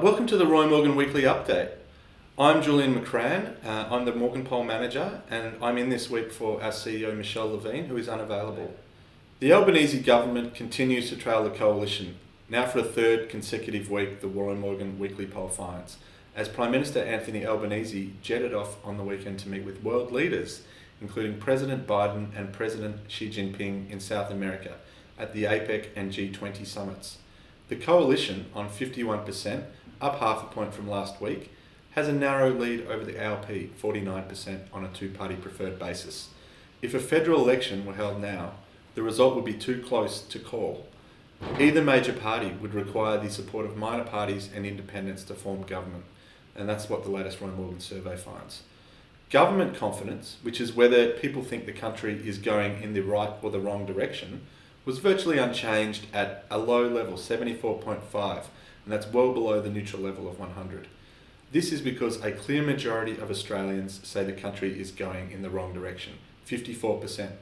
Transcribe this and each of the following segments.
Welcome to the Roy Morgan Weekly Update. I'm Julian McCrann, I'm the Morgan Poll Manager, and I'm in this week for our CEO Michelle Levine, who is unavailable. The Albanese government continues to trail the coalition, now for a third consecutive week the Roy Morgan Weekly Poll finds, as Prime Minister Anthony Albanese jetted off on the weekend to meet with world leaders, including President Biden and President Xi Jinping in South America at the APEC and G20 summits. The coalition, on 51%, up half a point from last week, has a narrow lead over the ALP, 49% on a two-party preferred basis. If a federal election were held now, the result would be too close to call. Either major party would require the support of minor parties and independents to form government, and that's what the latest Roy Morgan survey finds. Government confidence, which is whether people think the country is going in the right or the wrong direction, was virtually unchanged at a low level, 74.5, and that's well below the neutral level of 100. This is because a clear majority of Australians say the country is going in the wrong direction, 54%.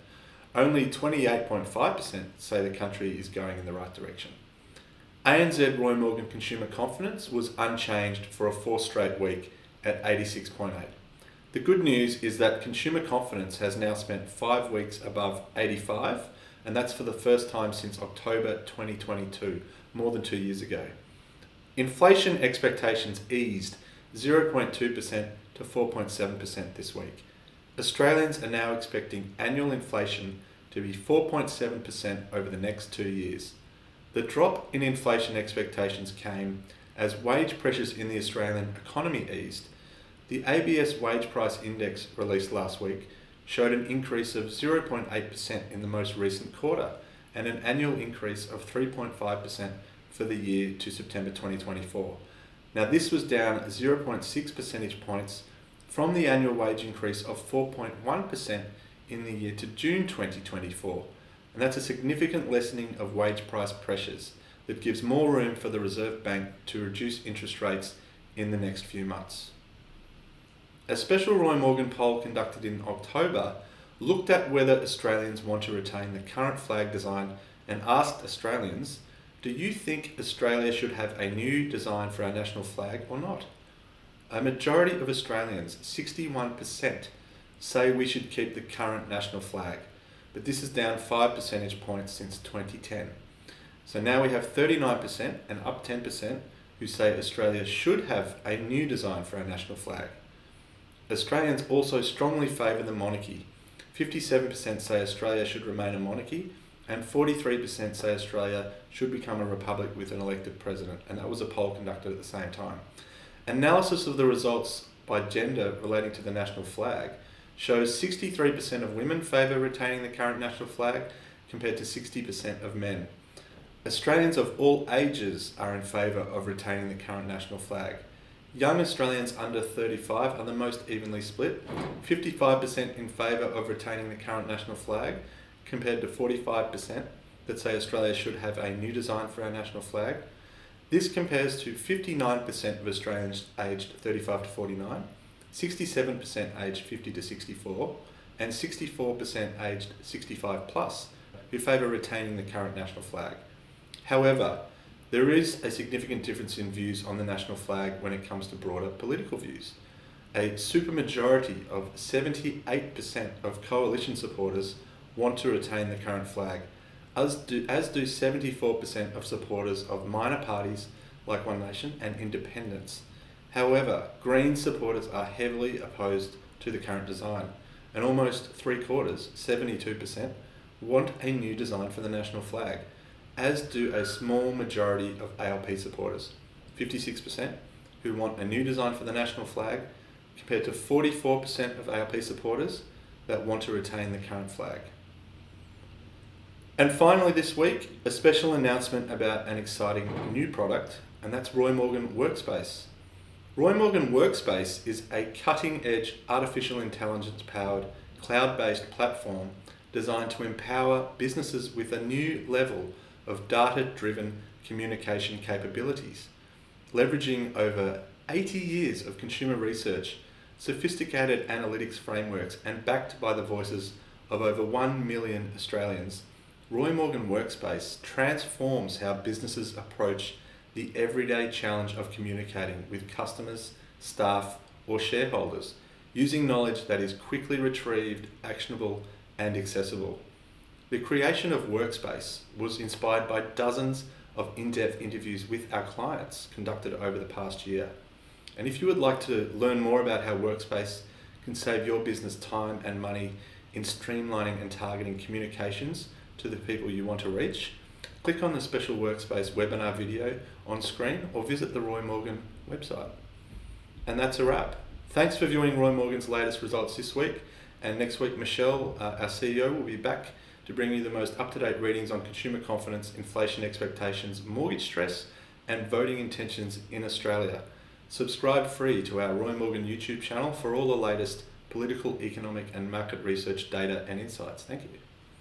Only 28.5% say the country is going in the right direction. ANZ Roy Morgan consumer confidence was unchanged for a fourth straight week at 86.8. The good news is that consumer confidence has now spent 5 weeks above 85, and that's for the first time since October 2022, more than 2 years ago. Inflation expectations eased 0.2% to 4.7% this week. Australians are now expecting annual inflation to be 4.7% over the next 2 years. The drop in inflation expectations came as wage pressures in the Australian economy eased. The ABS Wage Price Index released last week showed an increase of 0.8% in the most recent quarter and an annual increase of 3.5% for the year to September 2024. Now this was down 0.6 percentage points from the annual wage increase of 4.1% in the year to June 2024. And that's a significant lessening of wage price pressures that gives more room for the Reserve Bank to reduce interest rates in the next few months. A special Roy Morgan poll conducted in October looked at whether Australians want to retain the current flag design and asked Australians, do you think Australia should have a new design for our national flag or not? A majority of Australians, 61%, say we should keep the current national flag, but this is down 5 percentage points since 2010. So now we have 39% and up 10% who say Australia should have a new design for our national flag. Australians also strongly favour the monarchy. 57% say Australia should remain a monarchy, and 43% say Australia should become a republic with an elected president, and that was a poll conducted at the same time. Analysis of the results by gender relating to the national flag shows 63% of women favour retaining the current national flag compared to 60% of men. Australians of all ages are in favour of retaining the current national flag. Young Australians under 35 are the most evenly split, 55% in favour of retaining the current national flag compared to 45% that say Australia should have a new design for our national flag. This compares to 59% of Australians aged 35 to 49, 67% aged 50 to 64, and 64% aged 65 plus who favour retaining the current national flag. However, there is a significant difference in views on the national flag when it comes to broader political views. A supermajority of 78% of coalition supporters want to retain the current flag, as do 74% of supporters of minor parties like One Nation and independents. However, Green supporters are heavily opposed to the current design, and almost 3/4, 72%, want a new design for the national flag, as do a small majority of ALP supporters, 56%, who want a new design for the national flag, compared to 44% of ALP supporters that want to retain the current flag. And finally this week, a special announcement about an exciting new product, and that's Roy Morgan Workspace. Roy Morgan Workspace is a cutting-edge artificial intelligence-powered cloud-based platform designed to empower businesses with a new level of data-driven communication capabilities, leveraging over 80 years of consumer research, sophisticated analytics frameworks, and backed by the voices of over 1 million Australians. Roy Morgan Workspace transforms how businesses approach the everyday challenge of communicating with customers, staff, or shareholders, using knowledge that is quickly retrieved, actionable, and accessible. The creation of Workspace was inspired by dozens of in-depth interviews with our clients conducted over the past year. And if you would like to learn more about how Workspace can save your business time and money in streamlining and targeting communications to the people you want to reach, click on the special Workspace webinar video on screen or visit the Roy Morgan website. And that's a wrap. Thanks for viewing Roy Morgan's latest results this week. And next week, Michelle, our CEO, will be back to bring you the most up-to-date readings on consumer confidence, inflation expectations, mortgage stress, and voting intentions in Australia. Subscribe free to our Roy Morgan YouTube channel for all the latest political, economic, and market research data and insights. Thank you.